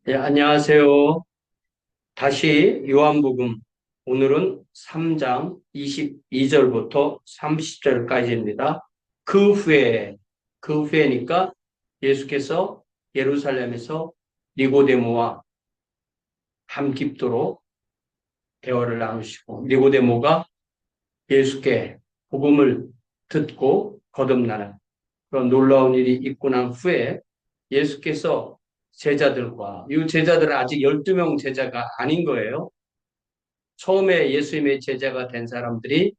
네, 안녕하세요. 다시 요한복음, 오늘은 3장 22절부터 30절까지입니다. 그 후에, 그 후에니까 예수께서 예루살렘에서 니고데모와 밤 깊도록 대화를 나누시고, 니고데모가 예수께 복음을 듣고 거듭나는 그런 놀라운 일이 있고 난 후에 예수께서 제자들과, 이 제자들은 아직 12명 제자가 아닌 거예요. 처음에 예수님의 제자가 된 사람들이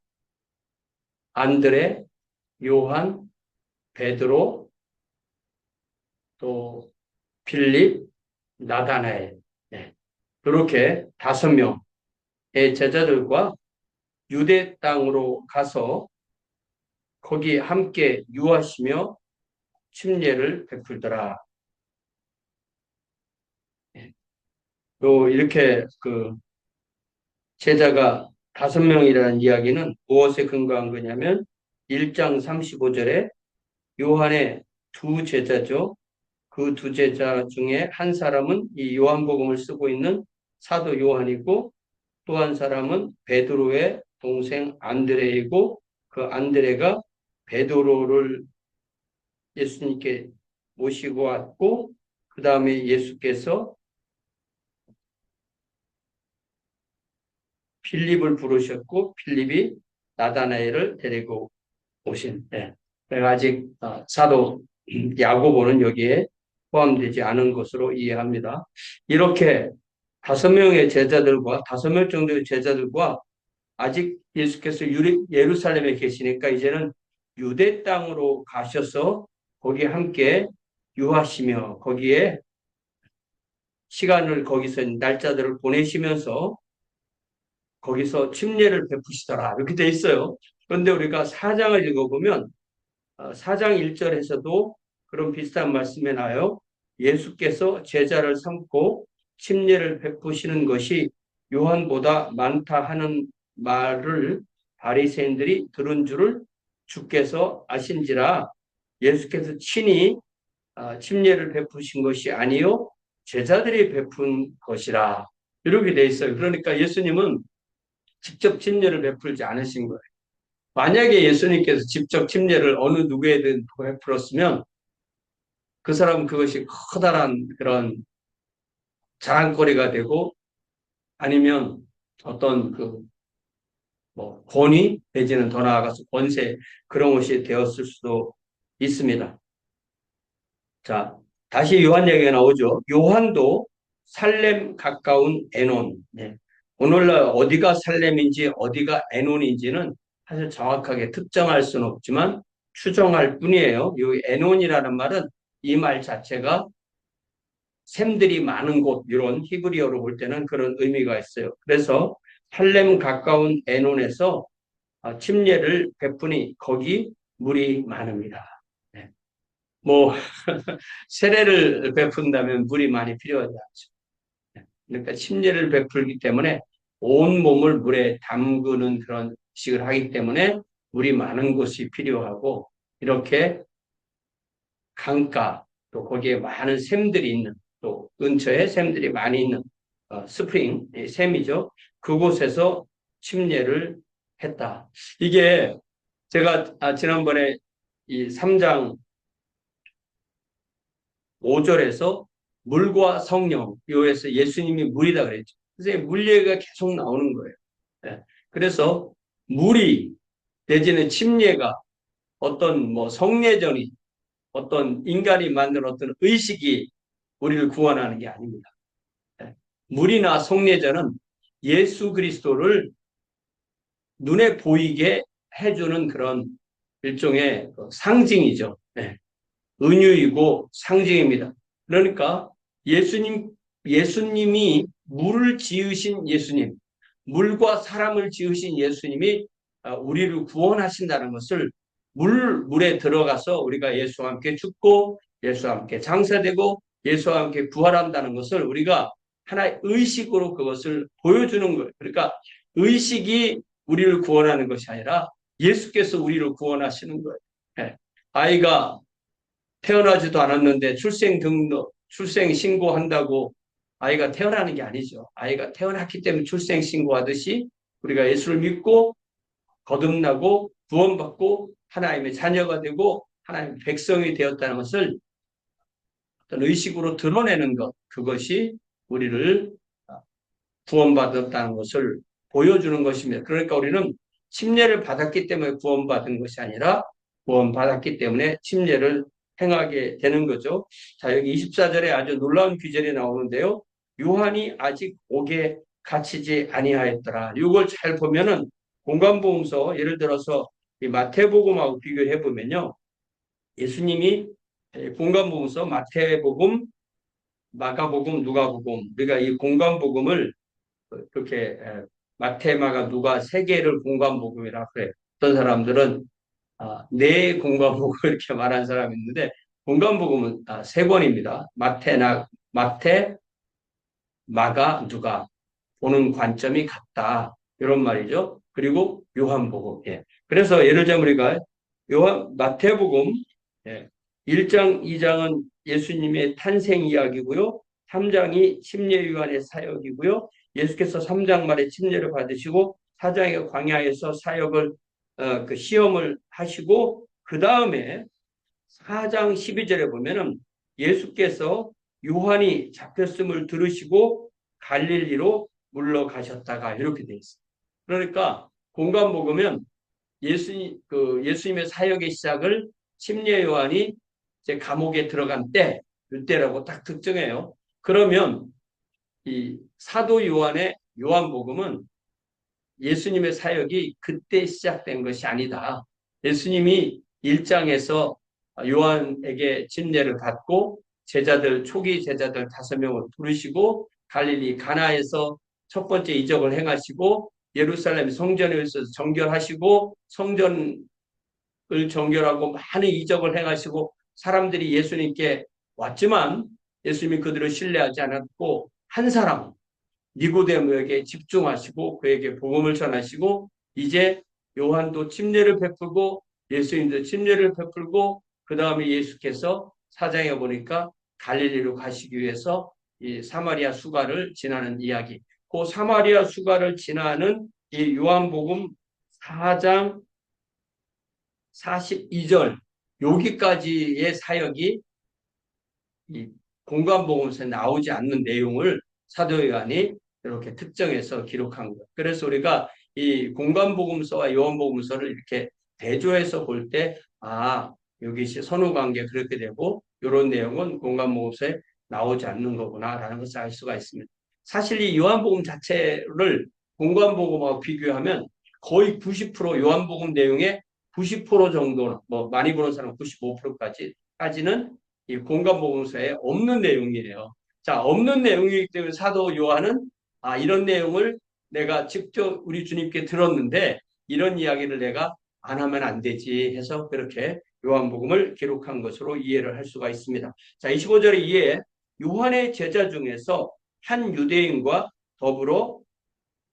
안드레, 요한, 베드로, 또 필립, 나다나엘. 네. 그렇게 5명의 제자들과 유대 땅으로 가서 거기 함께 유하시며 침례를 베풀더라. 네. 또 이렇게 제자가 5명이라는 이야기는 무엇에 근거한 거냐면 1장 35절에 요한의 두 제자죠. 그 두 제자 중에 한 사람은 이 요한복음을 쓰고 있는 사도 요한이고 또 한 사람은 베드로의 동생 안드레이고 그 안드레가 베드로를 예수님께 모시고 왔고 그 다음에 예수께서 필립을 부르셨고 필립이 나다나엘을 데리고 오신. 네. 내가 아직 사도 야고보는 여기에 포함되지 않은 것으로 이해합니다. 이렇게 5명의 제자들과 5명 정도의 제자들과 아직 예수께서 예루살렘에 계시니까 이제는 유대 땅으로 가셔서 거기 함께 유하시며 거기에 시간을 거기서 날짜들을 보내시면서 거기서 침례를 베푸시더라 이렇게 돼 있어요. 그런데 우리가 4장을 읽어보면 4장 1절에서도 그런 비슷한 말씀이 나요. 예수께서 제자를 삼고 침례를 베푸시는 것이 요한보다 많다 하는 말을 바리새인들이 들은 줄을 주께서 아신지라 예수께서 친히 침례를 베푸신 것이 아니요 제자들이 베푼 것이라 이렇게 돼 있어요. 그러니까 예수님은 직접 침례를 베풀지 않으신 거예요. 만약에 예수님께서 직접 침례를 어느 누구에든 베풀었으면 그 사람은 그것이 커다란 그런 자랑거리가 되고 아니면 어떤 권위 내지는 더 나아가서 권세 그런 것이 되었을 수도 있습니다. 자, 다시 요한 얘기가 나오죠. 요한도 살렘 가까운 에논. 네. 오늘날 어디가 살렘인지 어디가 에논인지는 사실 정확하게 특정할 수는 없지만 추정할 뿐이에요. 이 에논이라는 말은 이 말 자체가 샘들이 많은 곳 이런 히브리어로 볼 때는 그런 의미가 있어요. 그래서 살렘 가까운 에논에서 침례를 베푸니 거기 물이 많습니다. 네. 뭐 세례를 베푼다면 물이 많이 필요하지 않죠. 네. 그러니까 침례를 베풀기 때문에 온 몸을 물에 담그는 그런 식을 하기 때문에 물이 많은 곳이 필요하고 이렇게 강가 또 거기에 많은 샘들이 있는 또 근처에 샘들이 많이 있는 스프링 샘이죠. 그곳에서 침례를 했다. 이게 제가 지난번에 이 3장 5절에서 물과 성령 요에서 예수님이 물이다 그랬죠. 그래서 물 얘기가 계속 나오는 거예요. 네. 그래서 물이 내지는 침례가 어떤 뭐 성례전이 어떤 인간이 만든 어떤 의식이 우리를 구원하는 게 아닙니다. 네. 물이나 성례전은 예수 그리스도를 눈에 보이게 해주는 그런 일종의 상징이죠. 네. 은유이고 상징입니다. 그러니까 예수님이 물을 지으신 예수님, 물과 사람을 지으신 예수님이 우리를 구원하신다는 것을 물에 들어가서 우리가 예수와 함께 죽고 예수와 함께 장사되고 예수와 함께 부활한다는 것을 우리가 하나의 의식으로 그것을 보여주는 거예요. 그러니까 의식이 우리를 구원하는 것이 아니라 예수께서 우리를 구원하시는 거예요. 네. 아이가 태어나지도 않았는데 출생 신고한다고 아이가 태어나는 게 아니죠. 아이가 태어났기 때문에 출생신고하듯이 우리가 예수를 믿고 거듭나고 구원받고 하나님의 자녀가 되고 하나님의 백성이 되었다는 것을 어떤 의식으로 드러내는 것, 그것이 우리를 구원받았다는 것을 보여주는 것입니다. 그러니까 우리는 침례를 받았기 때문에 구원받은 것이 아니라 구원받았기 때문에 침례를 행하게 되는 거죠. 자, 여기 24절에 아주 놀라운 규절이 나오는데요. 요한이 아직 옥에 갇히지 아니하였더라. 이걸 잘 보면은 공관복음서, 예를 들어서 이 마태복음하고 비교해 보면요. 예수님이 공관복음서, 마태복음, 마가복음, 누가복음, 우리가 이 공관복음을 그렇게 마태, 마가, 누가 세 개를 공관복음이라 그래요. 어떤 사람들은 네 공관복음 이렇게 말한 사람이 있는데 공관복음은 세 권입니다. 마태, 마가, 누가 보는 관점이 같다. 이런 말이죠. 그리고 요한복음. 예. 그래서 예를 들면 우리가 마태복음 1장, 2장은 예수님의 탄생 이야기고요. 3장이 침례 요한의 사역이고요. 예수께서 3장 말에 침례를 받으시고 4장의 광야에서 사역을 그 시험을 하시고 그 다음에 4장 12절에 보면은 예수께서 요한이 잡혔음을 들으시고 갈릴리로 물러가셨다가 이렇게 돼 있어요. 그러니까 공관복음은 예수님의 사역의 시작을 침례 요한이 이제 감옥에 들어간 때, 이때라고 딱 특정해요. 그러면 이 사도 요한의 요한복음은 예수님의 사역이 그때 시작된 것이 아니다. 예수님이 1장에서 요한에게 침례를 받고 초기 제자들 5명을 부르시고 갈릴리 가나에서 첫 번째 이적을 행하시고 예루살렘 성전에 있어서 정결하시고 성전을 정결하고 많은 이적을 행하시고 사람들이 예수님께 왔지만 예수님이 그들을 신뢰하지 않았고 한 사람 니고데모에게 집중하시고 그에게 복음을 전하시고 이제 요한도 침례를 베풀고 예수님도 침례를 베풀고 그 다음에 예수께서 4장에 보니까 갈릴리로 가시기 위해서 이 사마리아 수가를 지나는 이야기. 그 사마리아 수가를 지나는 이 요한복음 4장 42절 여기까지의 사역이 이 공관복음서에 나오지 않는 내용을 사도 요한이 이렇게 특정해서 기록한 거예요. 그래서 우리가 이 공관복음서와 요한복음서를 이렇게 대조해서 볼 때, 여기 선후관계 그렇게 되고, 이런 내용은 공관복음서에 나오지 않는 거구나라는 것을 알 수가 있습니다. 사실 이 요한복음 자체를 공관복음하고 비교하면 거의 90% 요한복음 내용의 90% 정도, 뭐 많이 보는 사람은 95%까지는 이 공관복음서에 없는 내용이에요. 자, 없는 내용이기 때문에 사도 요한은 이런 내용을 내가 직접 우리 주님께 들었는데 이런 이야기를 내가 안 하면 안 되지 해서 그렇게 요한복음을 기록한 것으로 이해를 할 수가 있습니다. 자, 25절에 이에 요한의 제자 중에서 한 유대인과 더불어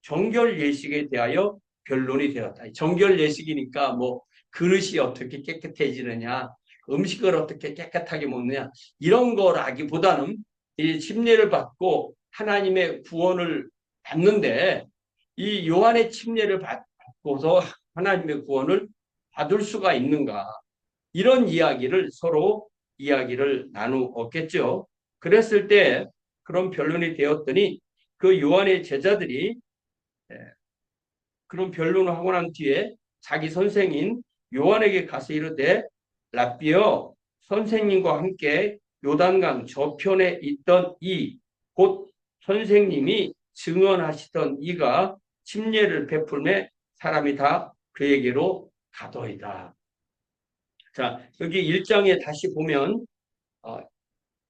정결 예식에 대하여 변론이 되었다. 정결 예식이니까 뭐 그릇이 어떻게 깨끗해지느냐, 음식을 어떻게 깨끗하게 먹느냐 이런 거라기보다는 이 침례를 받고 하나님의 구원을 받는데 이 요한의 침례를 받고서 하나님의 구원을 받을 수가 있는가 이런 이야기를 서로 이야기를 나누었겠죠. 그랬을 때 그런 변론이 되었더니 그 요한의 제자들이 그런 변론을 하고 난 뒤에 자기 선생인 요한에게 가서 이르되 랍비여 선생님과 함께 요단강 저편에 있던 곧 선생님이 증언하시던 이가 침례를 베풀매 사람이 다 그에게로 가더이다. 자, 여기 1장에 다시 보면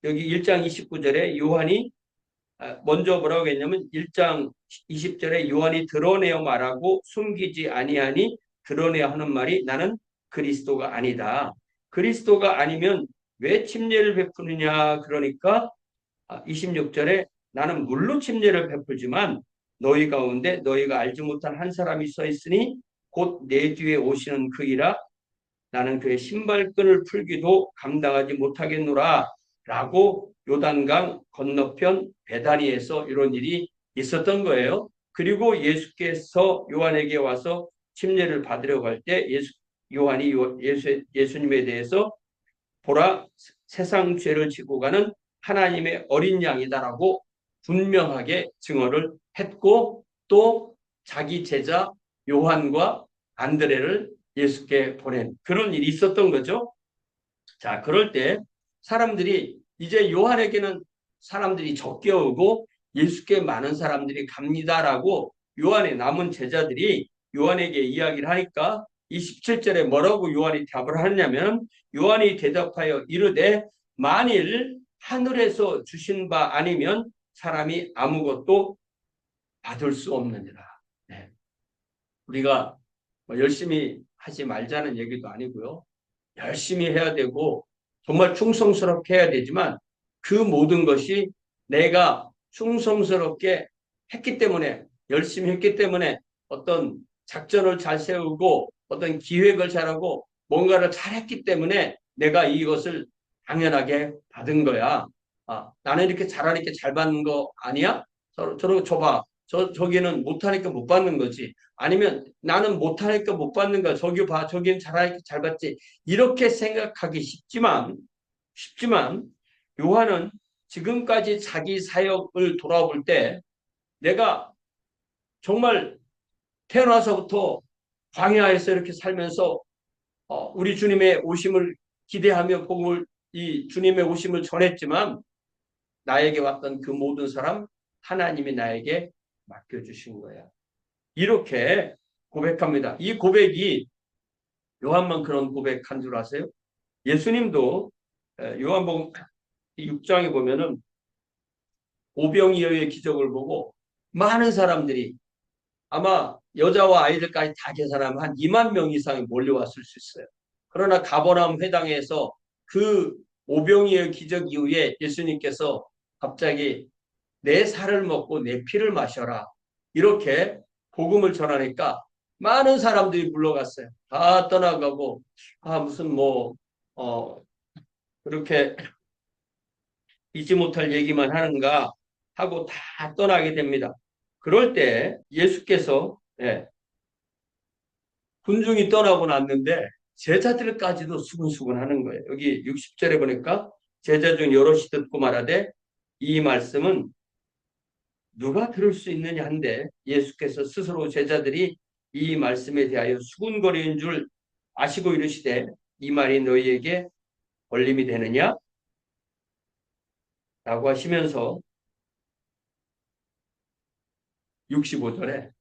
여기 1장 29절에 요한이 먼저 뭐라고 했냐면 1장 20절에 요한이 드러내어 말하고 숨기지 아니하니 드러내어 하는 말이 나는 그리스도가 아니다. 그리스도가 아니면 왜 침례를 베푸느냐 그러니까 26절에 나는 물로 침례를 베풀지만 너희 가운데 너희가 알지 못한 한 사람이 서 있으니 곧 내 뒤에 오시는 그이라 나는 그의 신발끈을 풀기도 감당하지 못하겠노라. 라고 요단강 건너편 베다니에서 이런 일이 있었던 거예요. 그리고 예수께서 요한에게 와서 침례를 받으려고 할 때 요한이 예수님에 대해서 보라 세상 죄를 지고 가는 하나님의 어린 양이다라고 분명하게 증언을 했고 또 자기 제자 요한과 안드레를 예수께 보낸 그런 일이 있었던 거죠. 자, 그럴 때 사람들이 이제 요한에게는 사람들이 적게 오고 예수께 많은 사람들이 갑니다라고 요한의 남은 제자들이 요한에게 이야기를 하니까 이 17절에 뭐라고 요한이 답을 하냐면 요한이 대답하여 이르되 만일 하늘에서 주신 바 아니면 사람이 아무것도 받을 수 없느니라. 네. 우리가 뭐 열심히 하지 말자는 얘기도 아니고요. 열심히 해야 되고 정말 충성스럽게 해야 되지만 그 모든 것이 내가 충성스럽게 했기 때문에 열심히 했기 때문에 어떤 작전을 잘 세우고 어떤 기획을 잘하고 뭔가를 잘했기 때문에 내가 이것을 당연하게 받은 거야. 나는 이렇게 잘하니까 잘 받는 거 아니야? 저런 줘봐. 저기는 못하니까 못 받는 거지. 아니면 나는 못하니까 못 받는 거야. 저기 봐. 저기는 잘하니까 잘 받지. 이렇게 생각하기 쉽지만 요한은 지금까지 자기 사역을 돌아볼 때 내가 정말 태어나서부터 광야에서 이렇게 살면서 우리 주님의 오심을 기대하며 복음을 이 주님의 오심을 전했지만 나에게 왔던 그 모든 사람 하나님이 나에게 맡겨주신 거야. 이렇게 고백합니다. 이 고백이 요한만 그런 고백한 줄 아세요? 예수님도 요한복음 6장에 보면은 오병이어의 기적을 보고 많은 사람들이 아마 여자와 아이들까지 다 계산하면 한 2만 명 이상이 몰려왔을 수 있어요. 그러나 가버나움 회당에서 그 오병이어의 기적 이후에 예수님께서 갑자기 내 살을 먹고 내 피를 마셔라. 이렇게 복음을 전하니까 많은 사람들이 물러갔어요. 다 떠나가고 무슨 그렇게 잊지 못할 얘기만 하는가 하고 다 떠나게 됩니다. 그럴 때 예수께서 군중이 떠나고 났는데 제자들까지도 수근수근 하는 거예요. 여기 60절에 보니까 제자 중 여럿이 듣고 말하되 이 말씀은 누가 들을 수 있느냐 한데 예수께서 스스로 제자들이 이 말씀에 대하여 수군거리는 줄 아시고 이르시되 이 말이 너희에게 걸림이 되느냐? 라고 하시면서 65절에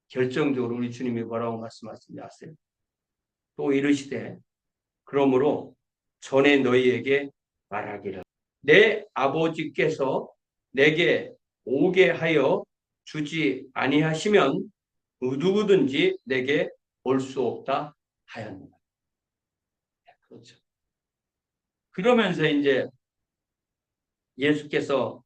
결정적으로 우리 주님이 뭐라고 말씀하시는지 아세요? 또 이르시되 그러므로 전에 너희에게 말하기를 내 아버지께서 내게 오게 하여 주지 아니하시면 누구든지 내게 올 수 없다 하였느니라. 그렇죠. 그러면서 이제 예수께서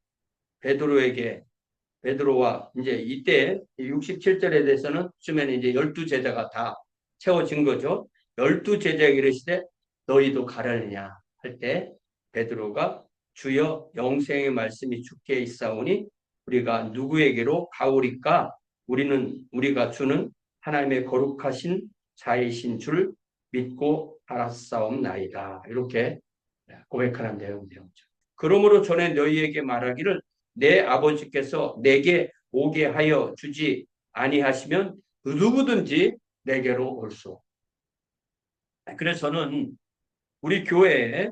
베드로와 이제 이때 67절에 대해서는 쯤에는 이제 12제자가 다 채워진 거죠. 12제자에게 이르시되 너희도 가려느냐 할 때 베드로가 주여 영생의 말씀이 주께 있사오니 우리가 누구에게로 가오리까? 우리가 주는 하나님의 거룩하신 자이신 줄 믿고 알았사옵나이다. 이렇게 고백하는 내용이죠. 그러므로 전에 너희에게 말하기를 내 아버지께서 내게 오게 하여 주지 아니하시면 누구든지 내게로 올 수 없다. 그래서 저는 우리 교회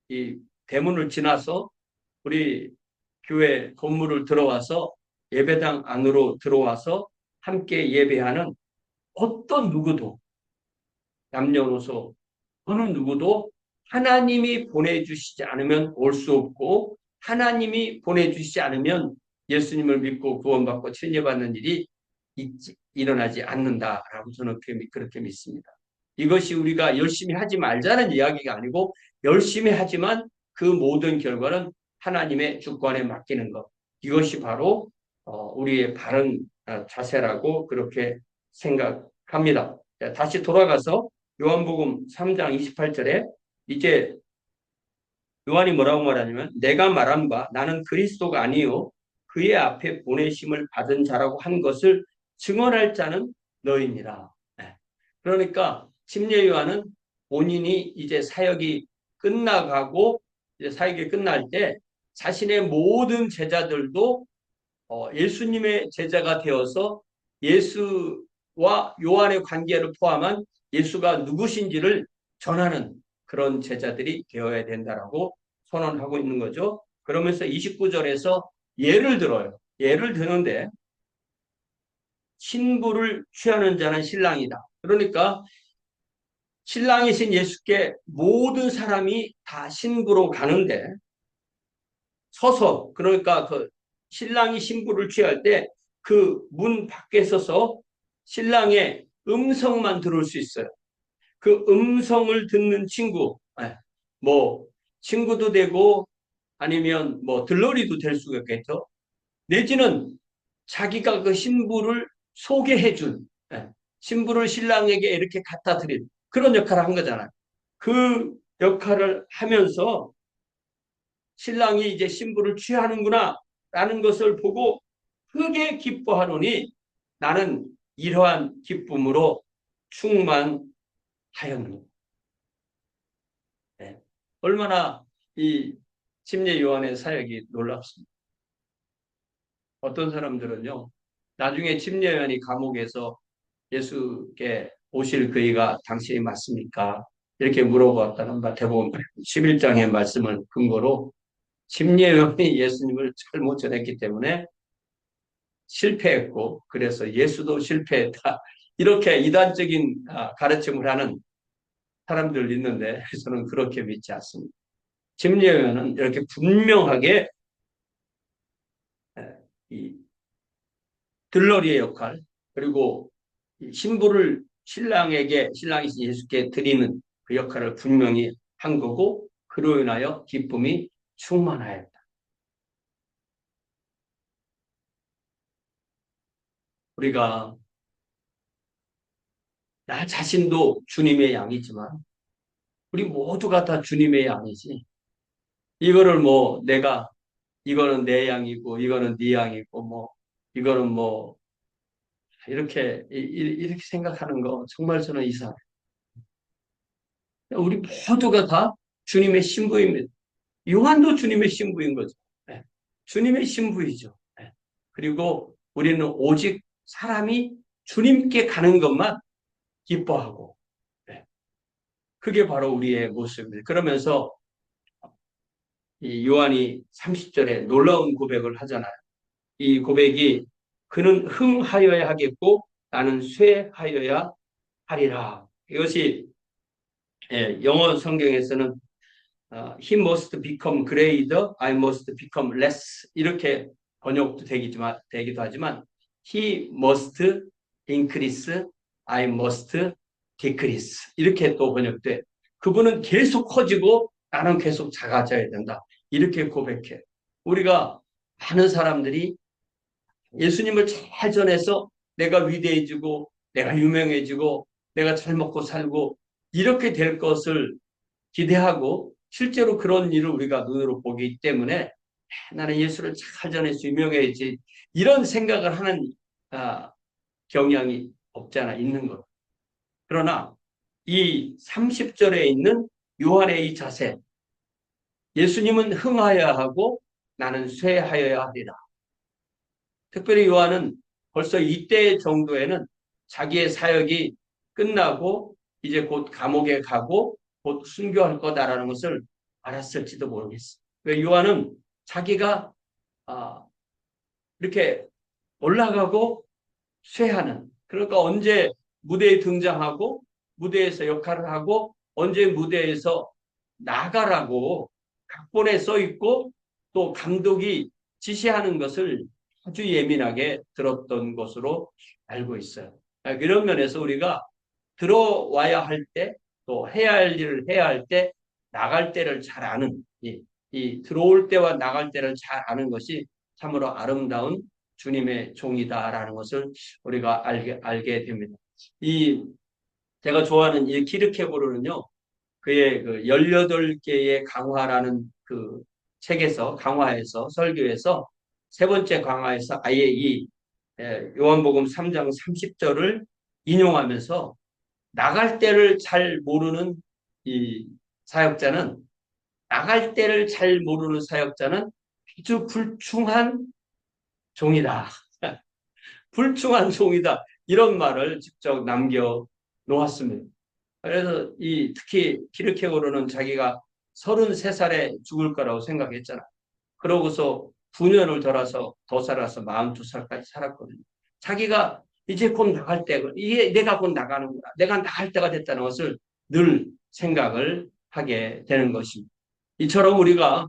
이 대문을 지나서 우리 교회 건물을 들어와서 예배당 안으로 들어와서 함께 예배하는 어떤 누구도 남녀노소 어느 누구도 하나님이 보내주시지 않으면 올 수 없고 하나님이 보내주시지 않으면 예수님을 믿고 구원받고 칭례받는 일이 일어나지 않는다라고 저는 그렇게 믿습니다. 이것이 우리가 열심히 하지 말자는 이야기가 아니고 열심히 하지만 그 모든 결과는 하나님의 주권에 맡기는 것. 이것이 바로 우리의 바른 자세라고 그렇게 생각합니다. 다시 돌아가서 요한복음 3장 28절에 이제 요한이 뭐라고 말하냐면 내가 말한 바 나는 그리스도가 아니요 그의 앞에 보내심을 받은 자라고 한 것을 증언할 자는 너희니라. 네. 그러니까 침례 요한은 본인이 이제 사역이 끝나가고 이제 사역이 끝날 때 자신의 모든 제자들도 예수님의 제자가 되어서 예수와 요한의 관계를 포함한 예수가 누구신지를 전하는 그런 제자들이 되어야 된다라고 선언하고 있는 거죠. 그러면서 29절에서 예를 들어요. 예를 드는데 신부를 취하는 자는 신랑이다. 그러니까 신랑이신 예수께 모든 사람이 다 신부로 가는데 서서 그러니까 그 신랑이 신부를 취할 때 그 문 밖에 서서 신랑의 음성만 들을 수 있어요. 그 음성을 듣는 친구, 뭐 친구도 되고 아니면 뭐 들러리도 될 수가 있겠죠. 내지는 자기가 그 신부를 소개해준 신부를 신랑에게 이렇게 갖다 드린 그런 역할을 한 거잖아요. 그 역할을 하면서 신랑이 이제 신부를 취하는구나 라는 것을 보고 크게 기뻐하노니 나는 이러한 기쁨으로 충만하였노라. 네. 얼마나 이 침례 요한의 사역이 놀랍습니다. 어떤 사람들은요, 나중에 침례 요한이 감옥에서 예수께 오실 그이가 당신이 맞습니까? 이렇게 물어보았다는 마태복음 11장의 말씀을 근거로 침례 요한이 예수님을 잘못 전했기 때문에 실패했고 그래서 예수도 실패했다. 이렇게 이단적인 가르침을 하는 사람들 있는데 저는 그렇게 믿지 않습니다. 침례 요한은 이렇게 분명하게 이 들러리의 역할 그리고 신부를 신랑이신 예수께 드리는 그 역할을 분명히 한 거고 그로 인하여 기쁨이 충만하였다. 우리가 나 자신도 주님의 양이지만 우리 모두가 다 주님의 양이지. 이거를 뭐 내가 이거는 내 양이고 이거는 네 양이고 뭐 이거는 뭐 이렇게 생각하는 거 정말 저는 이상해요. 우리 모두가 다 주님의 신부입니다. 요한도 주님의 신부인 거죠. 네. 주님의 신부이죠. 네. 그리고 우리는 오직 사람이 주님께 가는 것만 기뻐하고 네. 그게 바로 우리의 모습입니다. 그러면서 이 요한이 30절에 놀라운 고백을 하잖아요. 이 고백이 그는 흥하여야 하겠고 나는 쇠하여야 하리라. 이것이 영어 성경에서는 he must become greater, I must become less 이렇게 번역도 되기도 하지만 he must increase, I must decrease 이렇게 또 번역돼. 그분은 계속 커지고 나는 계속 작아져야 된다. 이렇게 고백해. 우리가 많은 사람들이 예수님을 잘 전해서 내가 위대해지고 내가 유명해지고 내가 잘 먹고 살고 이렇게 될 것을 기대하고 실제로 그런 일을 우리가 눈으로 보기 때문에 나는 예수를 잘 전해서 유명해야지 이런 생각을 하는 아, 경향이 없잖아 있는 것. 그러나 이 30절에 있는 요한의 이 자세 예수님은 흥하여야 하고 나는 쇠하여야 하리라. 특별히 요한은 벌써 이때 정도에는 자기의 사역이 끝나고 이제 곧 감옥에 가고 곧 순교할 거다라는 것을 알았을지도 모르겠어요. 왜 요한은 자기가 이렇게 올라가고 쇠하는 그러니까 언제 무대에 등장하고 무대에서 역할을 하고 언제 무대에서 나가라고 각본에 써 있고 또 감독이 지시하는 것을 아주 예민하게 들었던 것으로 알고 있어요. 그런 면에서 우리가 들어와야 할 때, 또 해야 할 일을 해야 할 때, 나갈 때를 잘 아는, 이 들어올 때와 나갈 때를 잘 아는 것이 참으로 아름다운 주님의 종이다라는 것을 우리가 알게 됩니다. 제가 좋아하는 이 키르케고르는요, 그의 그 18개의 강화라는 그 책에서 강화해서 설교에서 세 번째 강화에서 아예 이 요한복음 3장 30절을 인용하면서 나갈 때를 잘 모르는 이 사역자는 나갈 때를 잘 모르는 사역자는 아주 불충한 종이다. 불충한 종이다. 이런 말을 직접 남겨 놓았습니다. 그래서 특히 키르케고르는 자기가 33살에 죽을 거라고 생각했잖아. 그러고서 9년을 더 살아서 42살까지 살았거든요. 자기가 이제 곧 나갈 때, 이게 내가 곧 나가는구나. 내가 나갈 때가 됐다는 것을 늘 생각을 하게 되는 것입니다. 이처럼 우리가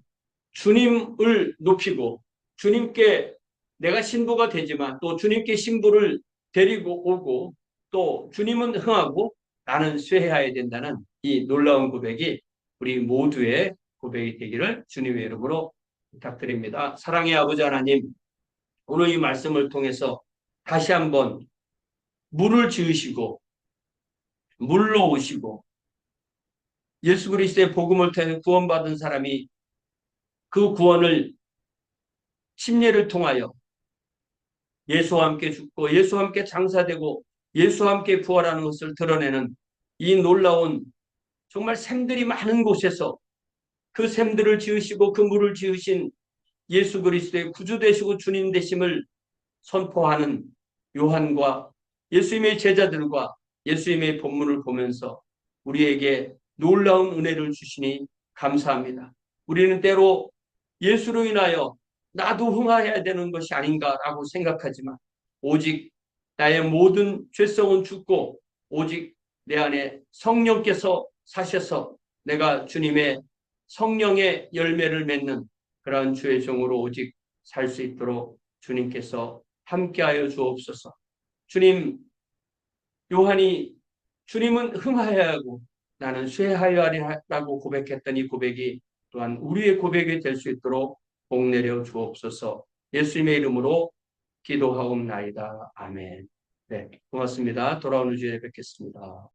주님을 높이고 주님께 내가 신부가 되지만 또 주님께 신부를 데리고 오고 또 주님은 흥하고 나는 쇠해야 된다는 이 놀라운 고백이 우리 모두의 고백이 되기를 주님의 이름으로 부탁드립니다. 사랑의 아버지 하나님, 오늘 이 말씀을 통해서 다시 한번 물을 지으시고 물로 오시고 예수 그리스도의 복음을 통해 구원받은 사람이 그 구원을 침례를 통하여 예수와 함께 죽고 예수와 함께 장사되고 예수와 함께 부활하는 것을 드러내는 이 놀라운 정말 샘들이 많은 곳에서 그 샘들을 지으시고 그 물을 지으신 예수 그리스도의 구주 되시고 주님 되심을 선포하는 요한과 예수님의 제자들과 예수님의 본문을 보면서 우리에게 놀라운 은혜를 주시니 감사합니다. 우리는 때로 예수로 인하여 나도 흥하여야 되는 것이 아닌가라고 생각하지만 오직 나의 모든 죄성은 죽고 오직 내 안에 성령께서 사셔서 내가 주님의 성령의 열매를 맺는 그러한 주의 종으로 오직 살 수 있도록 주님께서 함께하여 주옵소서. 주님, 요한이 주님은 흥하여야 하고 나는 쇠하여 하리라고 고백했던 이 고백이 또한 우리의 고백이 될 수 있도록 복 내려 주옵소서. 예수님의 이름으로 기도하옵나이다. 아멘. 네, 고맙습니다. 돌아오는 주에 뵙겠습니다.